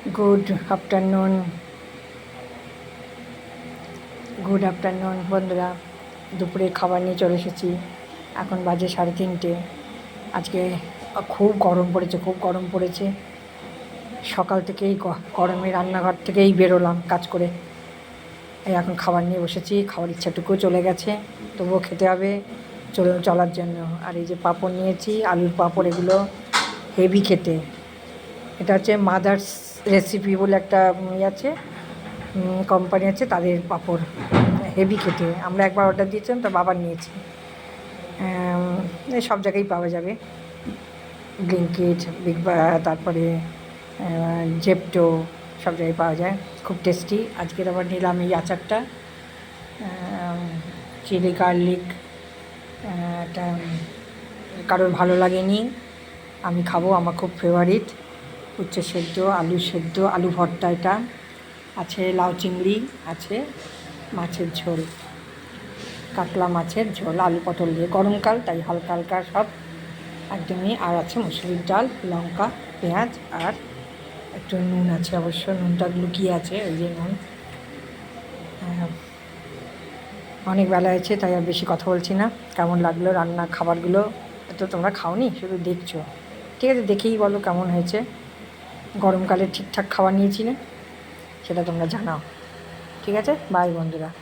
Good afternoon বন্ধুরা, দুপুরে খাবার নিয়ে চলে এসেছি। এখন বাজে 3:30। আজকে খুব গরম পড়েছে। সকাল থেকেই গরমে রান্নাঘর থেকেই বেরোলাম কাজ করে, এই এখন খাবার নিয়ে বসেছি। খাওয়ার ইচ্ছাটুকুও চলে গেছে, তবুও খেতে হবে চলার জন্য। আর এই যে পাঁপড় নিয়েছি, আলুর পাঁপড়, এগুলো হেভি খেতে। এটা হচ্ছে মাদার্স রেসিপি বলে একটা আছে, কোম্পানি আছে, তাদের পাঁপড় হেভি খেতে। আমরা একবার অর্ডার দিয়েছিলাম, তো বাবার নিয়েছি। সব জায়গায় পাওয়া যাবে, ব্লিঙ্কিট, তারপরে জেপ্টো, সব জায়গায় পাওয়া যায়। খুব টেস্টি। আজকের আবার নিলাম এই আচারটা, চিলি গার্লিক। এটা কারোর ভালো লাগেনি, আমি খাবো, আমার খুব ফেভারিট। উচ্ছে সেদ্ধ, আলু সেদ্ধ, আলু ভর্তা, এটা আছে, লাউ চিংড়ি আছে, মাছের ঝোল, কাতলা মাছের ঝোল, আলু পটল দিয়ে। গরমকাল তাই হালকা হালকা সব একদমই। আর আছে মুসুরির ডাল, লঙ্কা, পেঁয়াজ, আর একটু নুন আছে, অবশ্য নুনটা লুকিয়ে আছে, ওই যে নুন। অনেক বেলা হয়েছে, তাই আর বেশি কথা বলছি না। কেমন লাগলো রান্না খাবারগুলো? তো তোমরা খাওনি, শুধু দেখছো। ঠিক আছে, দেখেই বলো কেমন হয়েছে। গরমকালে ঠিকঠাক খাবার নিয়েছি না, সেটা তোমরা জানাও। ঠিক আছে, বাই বন্ধুরা।